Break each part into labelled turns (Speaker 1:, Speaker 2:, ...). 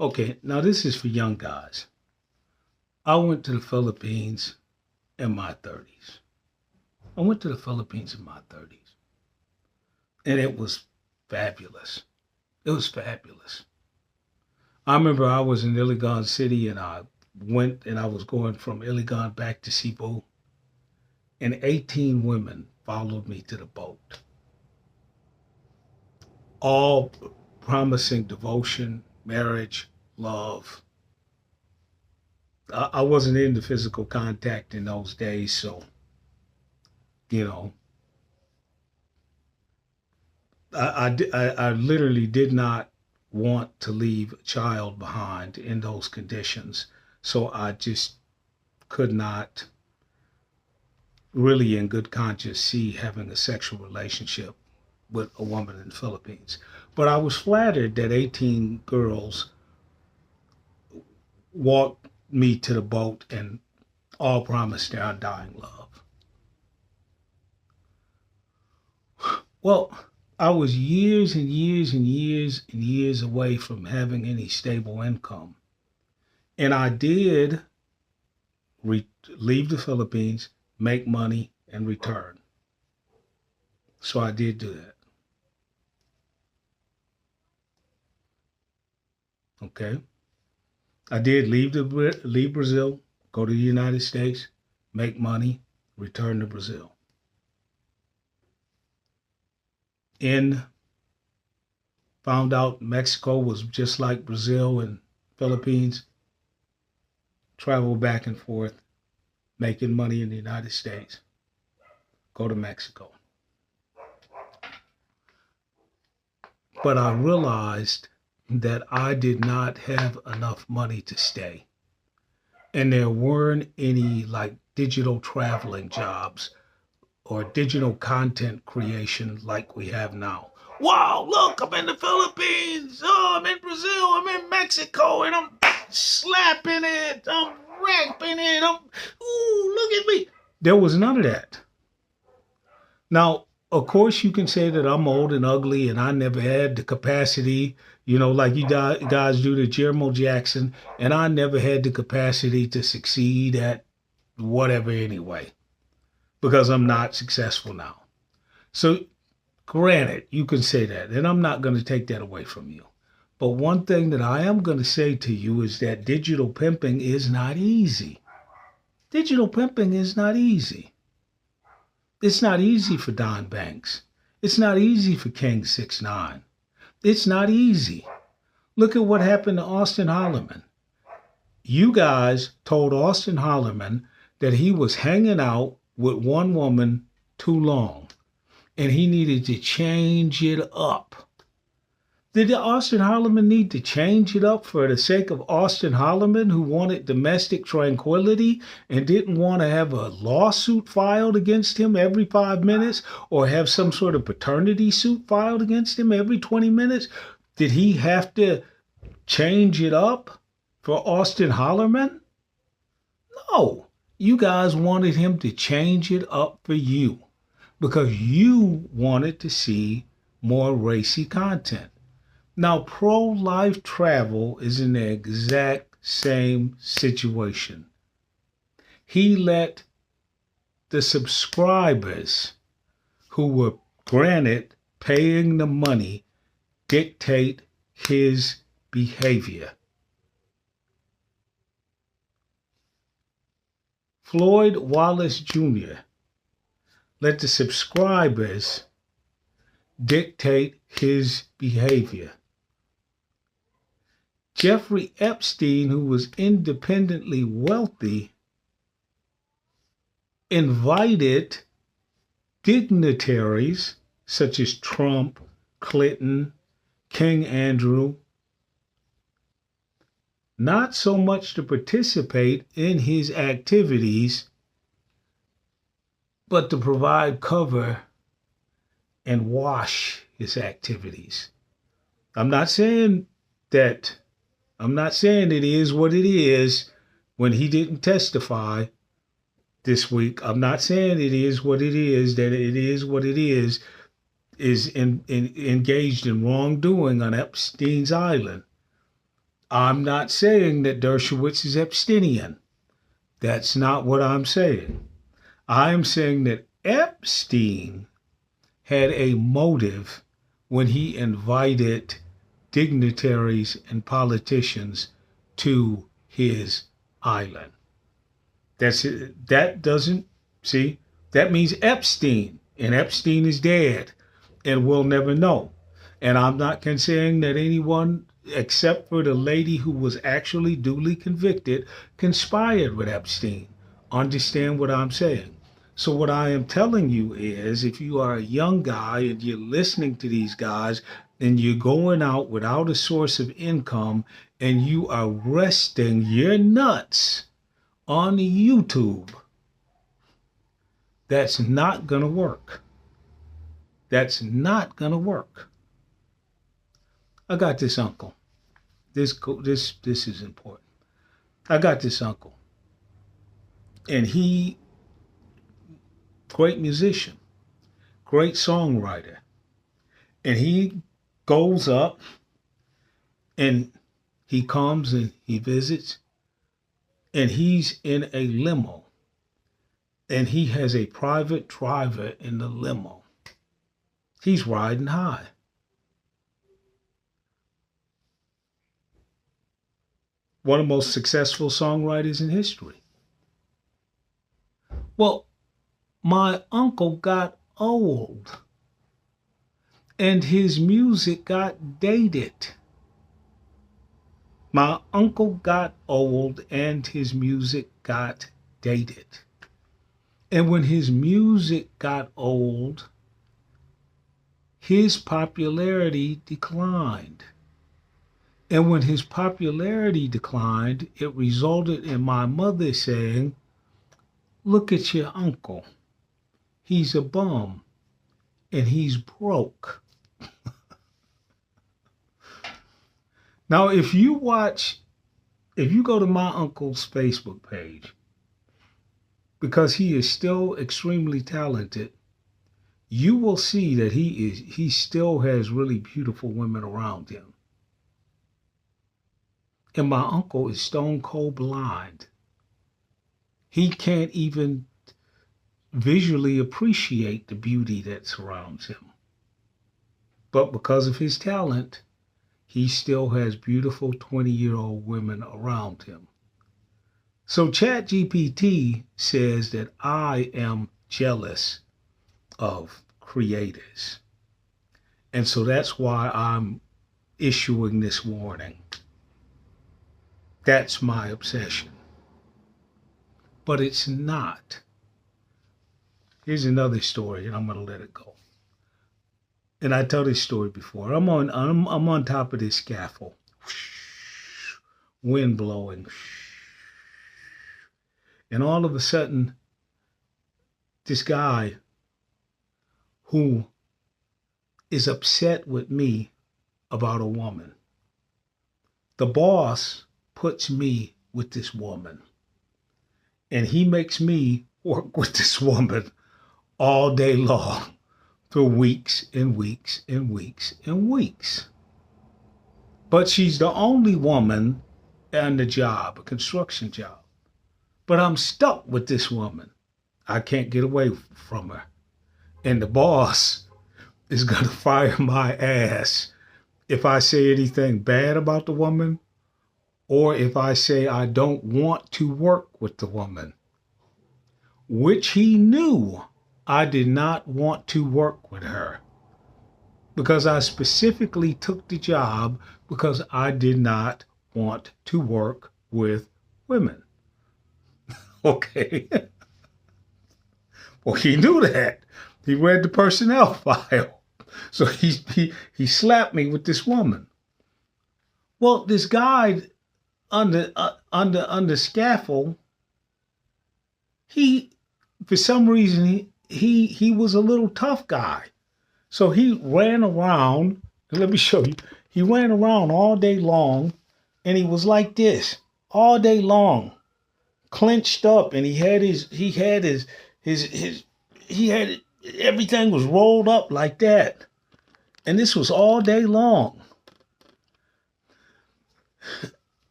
Speaker 1: Okay, now this is for young guys. I went to the Philippines in my 30s. I went to the Philippines in my 30s, and it was fabulous. It was fabulous. I remember I was in Iligan City and I was going from Iligan back to Cebu, and 18 women followed me to the boat, all promising devotion, marriage, love. I wasn't into physical contact in those days, so, you know, I literally did not want to leave a child behind in those conditions. So I just could not really, in good conscience, see having a sexual relationship with a woman in the Philippines. But I was flattered that 18 girls walked me to the boat and all promised their undying love. Well, I was years and years and years and years away from having any stable income. And I did leave the Philippines, make money, and return. So I did do that. Okay. I did leave Brazil, go to the United States, make money, return to Brazil. Found out Mexico was just like Brazil and Philippines. Travel back and forth, making money in the United States. Go to Mexico. But I realized that I did not have enough money to stay. And there weren't any like digital traveling jobs or digital content creation like we have now. Wow, look, I'm in the Philippines. Oh, I'm in Brazil. I'm in Mexico. And I'm slapping it. I'm rapping it. Ooh, look at me. There was none of that. Now, of course, you can say that I'm old and ugly and I never had the capacity, like you guys do to Jermo Jackson, and I never had the capacity to succeed at whatever anyway, because I'm not successful now. So, granted, you can say that, and I'm not going to take that away from you. But one thing that I am going to say to you is that digital pimping is not easy. Digital pimping is not easy. It's not easy for Don Banks. It's not easy for King 6ix9ine. It's not easy. Look at what happened to Austin Hollerman. You guys told Austin Hollerman that he was hanging out with one woman too long and he needed to change it up. Did Austin Hollerman need to change it up for the sake of Austin Hollerman, who wanted domestic tranquility and didn't want to have a lawsuit filed against him every 5 minutes or have some sort of paternity suit filed against him every 20 minutes? Did he have to change it up for Austin Hollerman? No. You guys wanted him to change it up for you because you wanted to see more racy content. Now, pro-life travel is in the exact same situation. He let the subscribers who were granted paying the money dictate his behavior. Floyd Wallace Jr. let the subscribers dictate his behavior. Jeffrey Epstein, who was independently wealthy, invited dignitaries such as Trump, Clinton, King Andrew, not so much to participate in his activities, but to provide cover and wash his activities. I'm not saying it is what it is when he didn't testify this week. I'm not saying it is what it is, that it is what it is engaged in wrongdoing on Epstein's Island. I'm not saying that Dershowitz is Epsteinian. That's not what I'm saying. I am saying that Epstein had a motive when he invited dignitaries and politicians to his island. That's it. That doesn't see. That means Epstein, and Epstein is dead, and we'll never know. And I'm not saying that anyone, except for the lady who was actually duly convicted, conspired with Epstein. Understand what I'm saying? So what I am telling you is, if you are a young guy and you're listening to these guys and you're going out without a source of income and you are resting your nuts on YouTube, that's not going to work. That's not going to work. I got this uncle. This is important. I got this uncle, and he, great musician, great songwriter, and he goes up and he comes and he visits, and he's in a limo, and he has a private driver in the limo. He's riding high. One of the most successful songwriters in history. Well, my uncle got old and his music got dated. My uncle got old and his music got dated. And when his music got old, his popularity declined. And when his popularity declined, it resulted in my mother saying, "Look at your uncle. He's a bum and he's broke." Now, if you go to my uncle's Facebook page, because he is still extremely talented, you will see that he still has really beautiful women around him. And my uncle is stone cold blind. He can't even visually appreciate the beauty that surrounds him. But because of his talent, he still has beautiful 20-year-old women around him. So ChatGPT says that I am jealous of creators. And so that's why I'm issuing this warning. That's my obsession. But it's not. Here's another story, and I'm going to let it go. And I told this story before. I'm on top of this scaffold. Wind blowing. And all of a sudden, this guy who is upset with me about a woman, the boss puts me with this woman, and he makes me work with this woman all day long for weeks and weeks and weeks and weeks. But she's the only woman on the job, a construction job. But I'm stuck with this woman. I can't get away from her. And the boss is going to fire my ass if I say anything bad about the woman, or if I say I don't want to work with the woman, which he knew I did not want to work with her, because I specifically took the job because I did not want to work with women. Okay. Well, he knew that. He read the personnel file. So he slapped me with this woman. Well, this guy under scaffold, he, for some reason, he was a little tough guy. So he ran around, and let me show you. He ran around all day long, and he was like this all day long, clenched up, and he had everything was rolled up like that. And this was all day long.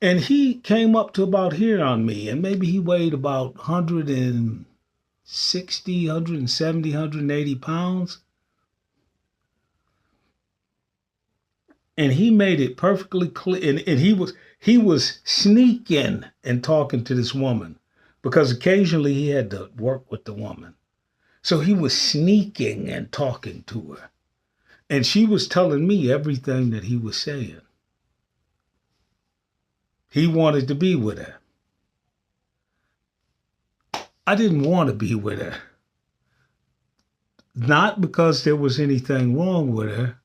Speaker 1: And he came up to about here on me, and maybe he weighed about 160, 170, 180 pounds. And he made it perfectly clear. And he was sneaking and talking to this woman because occasionally he had to work with the woman. So he was sneaking and talking to her. And she was telling me everything that he was saying. He wanted to be with her. I didn't want to be with her. Not because there was anything wrong with her,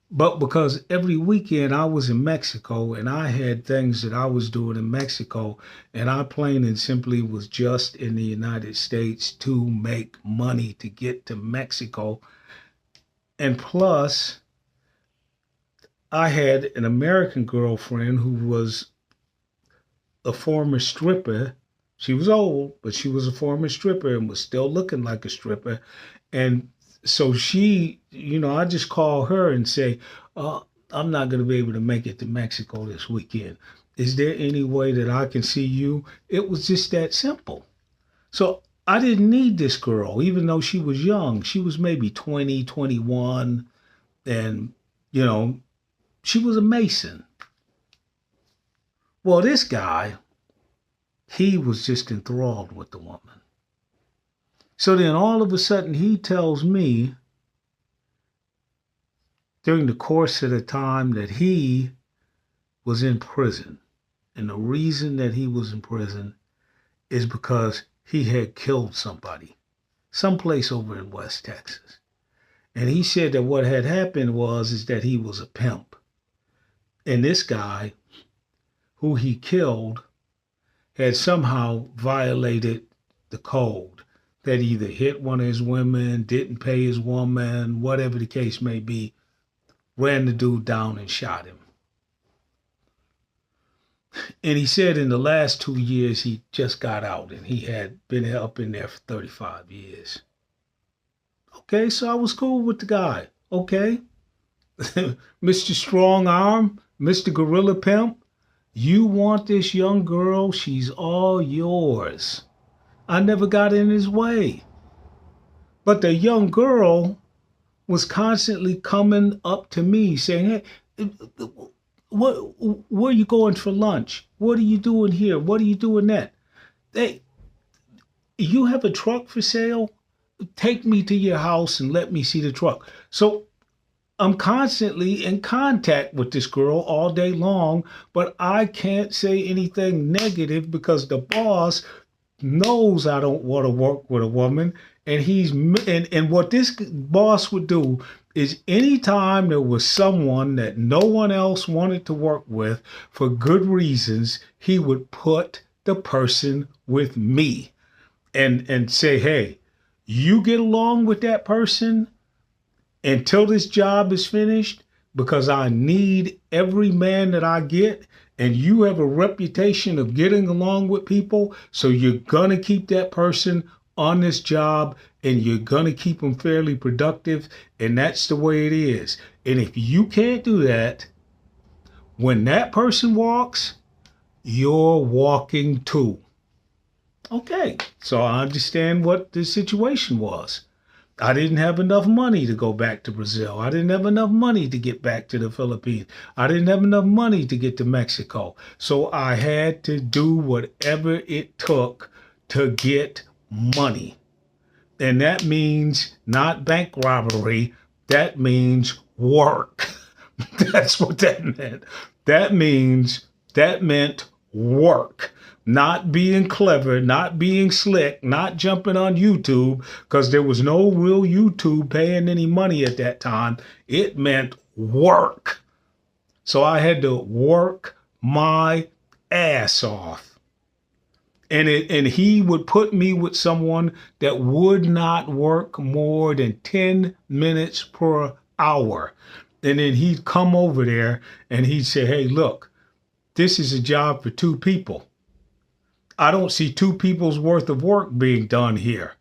Speaker 1: but because every weekend I was in Mexico and I had things that I was doing in Mexico, and I plain and simply was just in the United States to make money to get to Mexico. And plus, I had an American girlfriend who was a former stripper. She was old, but she was a former stripper and was still looking like a stripper. And so I just call her and say, I'm not going to be able to make it to Mexico this weekend. Is there any way that I can see you? It was just that simple. So I didn't need this girl, even though she was young. She was maybe 20, 21, and, she was a Mason. Well, this guy, he was just enthralled with the woman. So then all of a sudden he tells me during the course of the time that he was in prison. And the reason that he was in prison is because he had killed somebody, someplace over in West Texas. And he said that what had happened is that he was a pimp. And this guy who he killed had somehow violated the code, that either hit one of his women, didn't pay his woman, whatever the case may be, ran the dude down and shot him. And he said in the last 2 years, he just got out and he had been up in there for 35 years. Okay, so I was cool with the guy. Okay. Mr. Strong Arm, Mr. Gorilla Pimp, you want this young girl, she's all yours. I never got in his way. But the young girl was constantly coming up to me saying, hey, where are you going for lunch? What are you doing here? What are you doing that? Hey, you have a truck for sale? Take me to your house and let me see the truck. So I'm constantly in contact with this girl all day long, but I can't say anything negative because the boss knows I don't want to work with a woman. And what this boss would do is anytime there was someone that no one else wanted to work with for good reasons, he would put the person with me and say, hey, you get along with that person until this job is finished because I need every man that I get, and you have a reputation of getting along with people, so you're going to keep that person on this job and you're going to keep them fairly productive, and that's the way it is. And if you can't do that, when that person walks, you're walking too. Okay, so I understand what the situation was. I didn't have enough money to go back to Brazil. I didn't have enough money to get back to the Philippines. I didn't have enough money to get to Mexico. So I had to do whatever it took to get money. And that means not bank robbery. That means work. That's what that meant. That meant work. Not being clever, not being slick, not jumping on YouTube, because there was no real YouTube paying any money at that time. It meant work. So I had to work my ass off. And he would put me with someone that would not work more than 10 minutes per hour. And then he'd come over there and he'd say, hey, look, this is a job for 2 people. I don't see 2 people's worth of work being done here.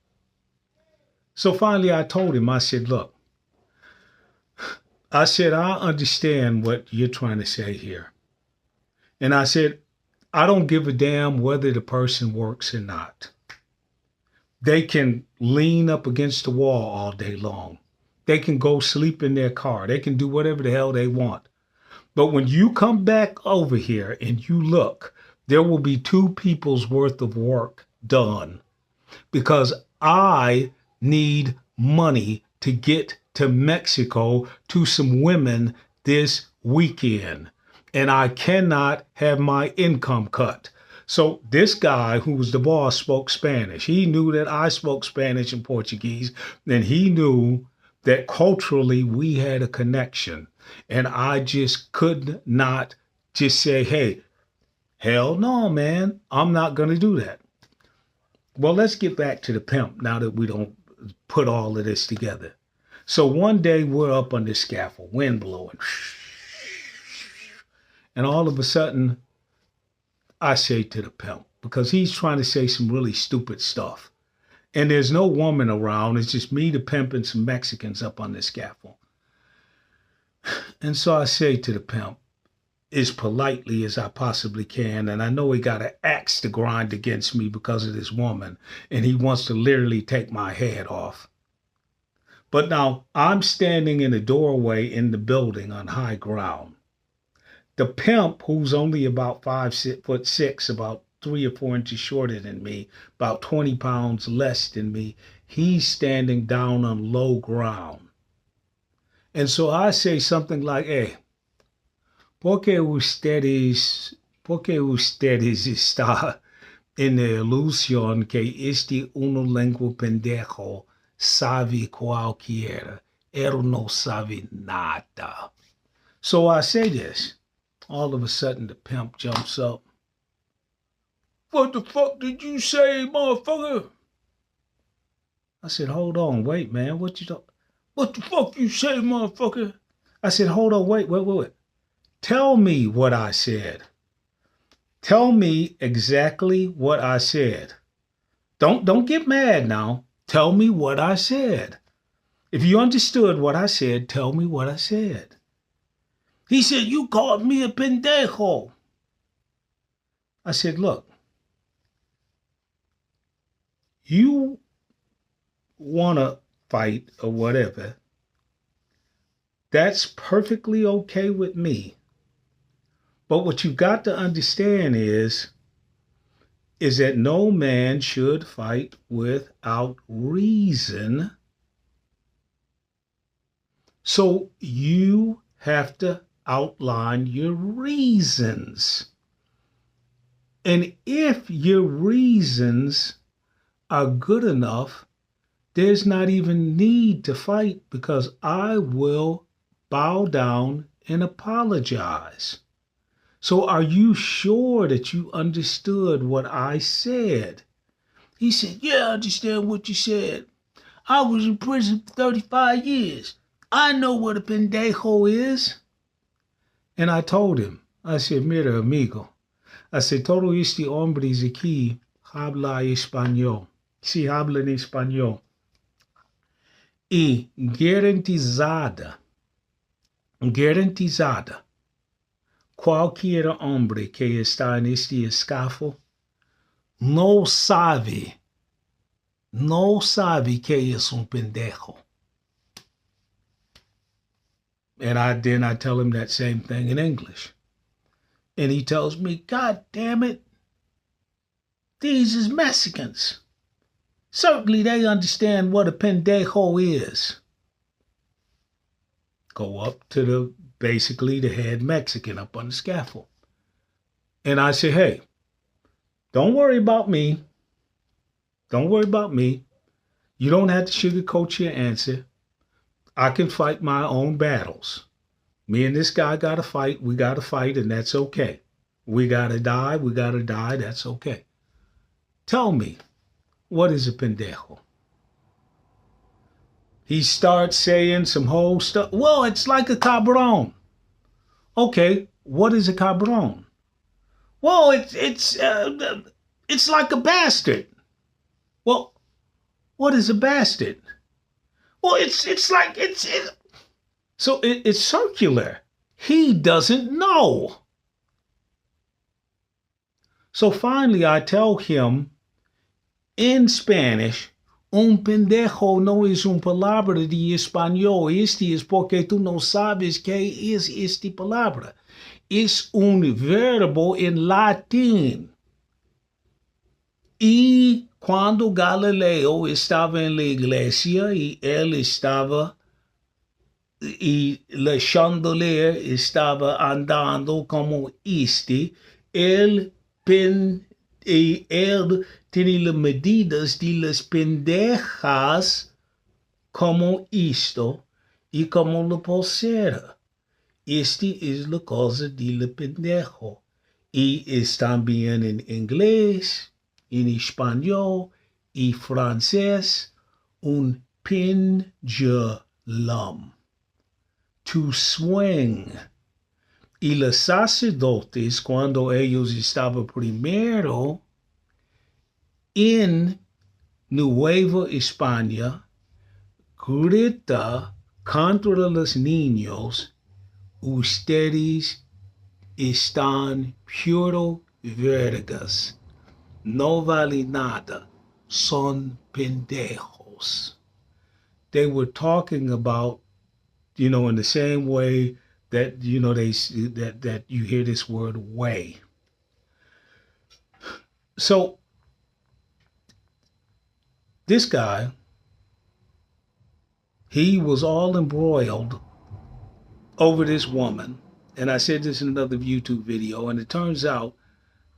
Speaker 1: So finally I told him, I said, look, I understand what you're trying to say here. And I said, I don't give a damn whether the person works or not. They can lean up against the wall all day long. They can go sleep in their car. They can do whatever the hell they want. But when you come back over here and you look, there will be two people's worth of work done because I need money to get to Mexico to some women this weekend. And I cannot have my income cut. So this guy who was the boss spoke Spanish. He knew that I spoke Spanish and Portuguese, and he knew that culturally we had a connection. And I just could not just say, hey, hell no, man, I'm not going to do that. Well, let's get back to the pimp now that we don't put all of this together. So one day we're up on this scaffold, wind blowing. And all of a sudden, I say to the pimp, because he's trying to say some really stupid stuff. And there's no woman around. It's just me, the pimp, and some Mexicans up on this scaffold. And so I say to the pimp, as politely as I possibly can, and I know he got an axe to grind against me because of this woman, and he wants to literally take my head off. But now I'm standing in a doorway in the building on high ground. The pimp, who's only about 5'6", about 3 or 4 inches shorter than me, about 20 pounds less than me, he's standing down on low ground. And so I say something like, hey, ¿por qué ustedes está en la ilusión que este uno lengua pendejo sabe cualquiera? Él no sabe nada. So I say this. All of a sudden, the pimp jumps up. What the fuck did you say, motherfucker? I said, hold on, wait, man. What the fuck you say, motherfucker? I said, hold on, wait. Tell me what I said. Tell me exactly what I said. Don't get mad now. Tell me what I said. If you understood what I said, tell me what I said. He said, you called me a pendejo. I said, look, you want to fight or whatever. That's perfectly okay with me. But what you've got to understand is that no man should fight without reason. So you have to outline your reasons. And if your reasons are good enough, there's not even need to fight because I will bow down and apologize. So are you sure that you understood what I said? He said, yeah, I understand what you said. I was in prison for 35 years. I know what a pendejo is. And I told him, I said, mira, amigo. I said, todo este hombres aquí habla español. Sí, hablan español. Y garantizada, cualquier hombre que está en este scaffold no sabe que es un pendejo. And then I tell him that same thing in English. And he tells me, God damn it, these is Mexicans. Certainly they understand what a pendejo is. Go up to basically the head Mexican up on the scaffold. And I say, hey, don't worry about me. Don't worry about me. You don't have to sugarcoat your answer. I can fight my own battles. Me and this guy got to fight. We got to fight, and that's okay. We got to die. That's okay. Tell me, what is a pendejo? He starts saying some whole stuff. Well, it's like a cabron. Okay, what is a cabron? Well, it's like a bastard. Well, what is a bastard? Well, it's so it's circular. He doesn't know. So finally, I tell him in Spanish, un pendejo no es un palabra de español. Este es porque tú no sabes qué es esta palabra. Es un verbo en latín. Y cuando Galileo estaba en la iglesia y él estaba y la chandelier estaba andando como él, él tiene las medidas de las pendejas como esto y como la pulsera. Este es la cosa de la pendejo. Y es también en inglés, en español y francés un pendulum. To swing. Y los sacerdotes, cuando ellos estaban primero en Nueva España, grita contra los niños, ustedes están puro vergas, no vale nada, son pendejos. They were talking about, in the same way that, that you hear this word way. So this guy, he was all embroiled over this woman. And I said this in another YouTube video, and it turns out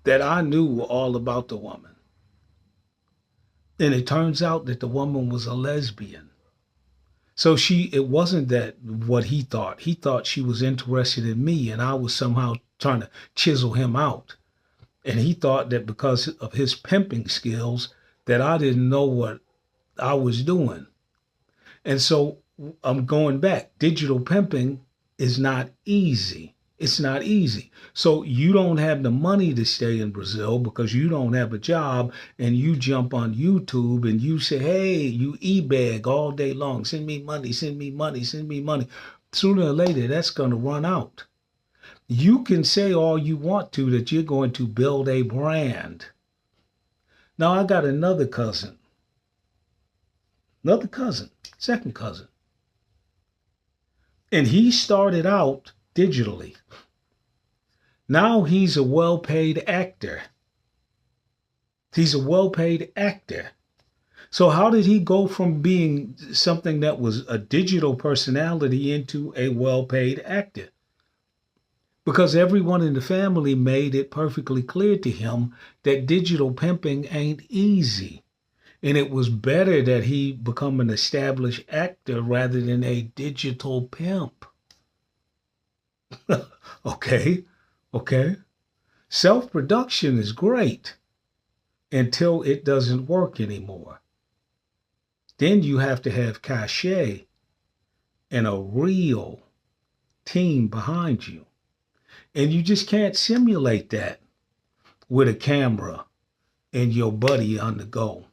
Speaker 1: that I knew all about the woman. And it turns out that the woman was a lesbian. So it wasn't that what he thought. He thought she was interested in me, and I was somehow trying to chisel him out. And he thought that because of his pimping skills, that I didn't know what I was doing. And so I'm going back. Digital pimping is not easy. It's not easy. So you don't have the money to stay in Brazil because you don't have a job, and you jump on YouTube and you say, hey, you e-beg all day long. Send me money, send me money, send me money. Sooner or later, that's going to run out. You can say all you want to that you're going to build a brand. Now, I got another cousin, second cousin. And he started out digitally. Now he's a well-paid actor. So how did he go from being something that was a digital personality into a well-paid actor? Because everyone in the family made it perfectly clear to him that digital pimping ain't easy. And it was better that he become an established actor rather than a digital pimp. Okay. Self-production is great until it doesn't work anymore. Then you have to have cachet and a real team behind you. And you just can't simulate that with a camera and your buddy on the go.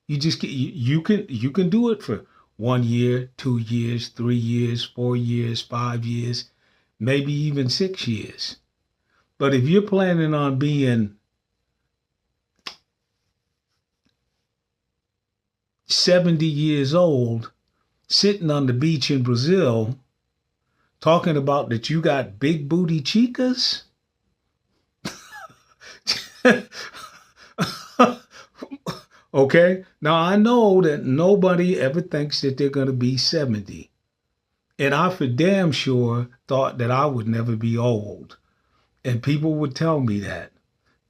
Speaker 1: You can do it for 1 year, 2 years, 3 years, 4 years, 5 years, maybe even 6 years. But if you're planning on being 70 years old, sitting on the beach in Brazil, talking about that you got big booty chicas, okay? Now, I know that nobody ever thinks that they're going to be 70. And I for damn sure thought that I would never be old. And people would tell me that.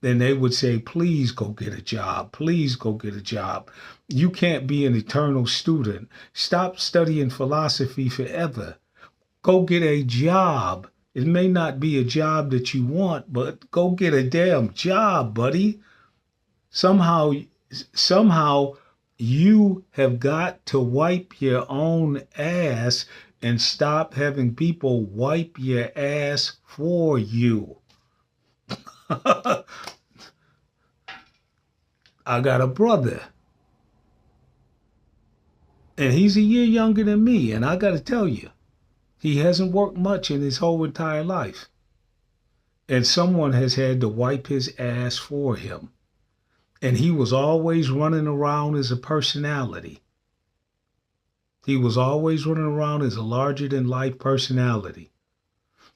Speaker 1: Then they would say, please go get a job. Please go get a job. You can't be an eternal student. Stop studying philosophy forever. Go get a job. It may not be a job that you want, but go get a damn job, buddy. Somehow you have got to wipe your own ass and stop having people wipe your ass for you. I got a brother, and he's a year younger than me, and I got to tell you, he hasn't worked much in his whole entire life. and someone has had to wipe his ass for him. And he was always running around as a personality. He was always running around as a larger than life personality.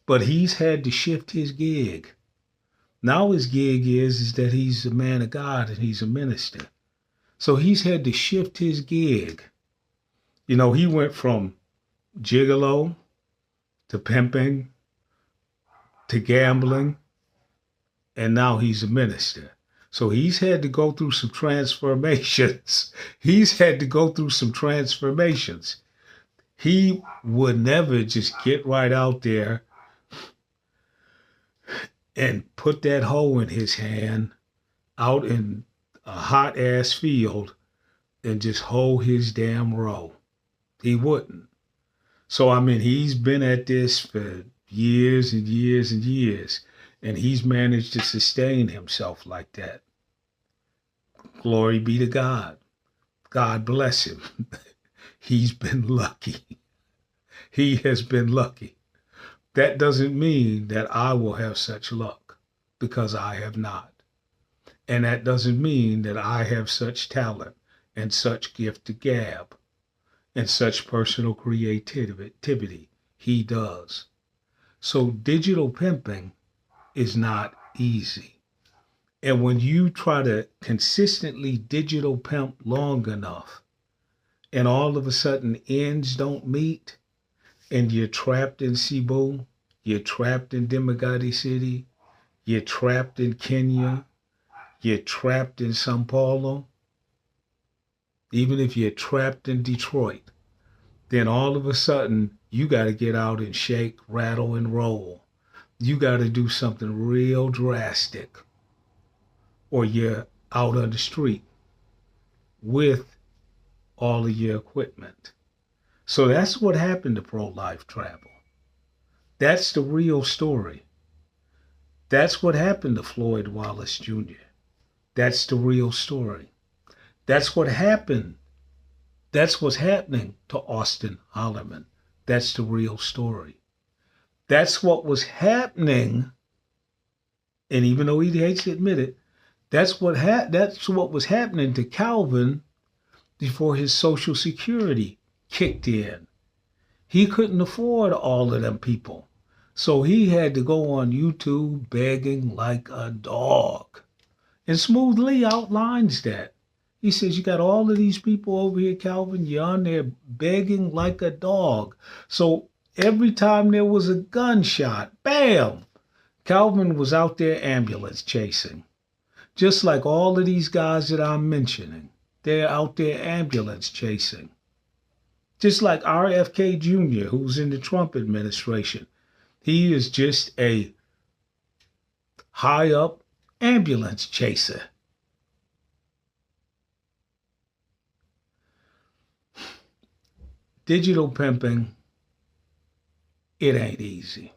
Speaker 1: But he's had to shift his gig. Now his gig is that he's a man of God and he's a minister. So he's had to shift his gig. You know, he went from gigolo to pimping to gambling, and now he's a minister. So he's had to go through some transformations. He's had to go through some transformations. He would never just get right out there and put that hoe in his hand out in a hot ass field and just hoe his damn row. He wouldn't. So, I mean, he's been at this for years and years and years, and he's managed to sustain himself like that. Glory be to God. God bless him. He's been lucky. He has been lucky. That doesn't mean that I will have such luck, because I have not. And that doesn't mean that I have such talent and such gift to gab and such personal creativity. He does. So digital pimping is not easy. And when you try to consistently digital pimp long enough, and all of a sudden ends don't meet, and you're trapped in Cebu, you're trapped in Demagati City, you're trapped in Kenya, you're trapped in Sao Paulo, even if you're trapped in Detroit, then all of a sudden you got to get out and shake, rattle, and roll. You got to do something real drastic, or you're out on the street with all of your equipment. So that's what happened to pro-life travel. That's the real story. That's what happened to Floyd Wallace Jr. That's the real story. That's what happened. That's what's happening to Austin Hollerman. That's the real story. That's what was happening, and even though he hates to admit it, that's what was happening to Calvin before his Social Security kicked in. He couldn't afford all of them people. So he had to go on YouTube begging like a dog. And Smooth Lee outlines that. He says, you got all of these people over here, Calvin, you're on there begging like a dog. So every time there was a gunshot, bam, Calvin was out there ambulance chasing. Just like all of these guys that I'm mentioning, they're out there ambulance chasing. Just like RFK Jr., who's in the Trump administration. He is just a high up ambulance chaser. Digital pimping, it ain't easy.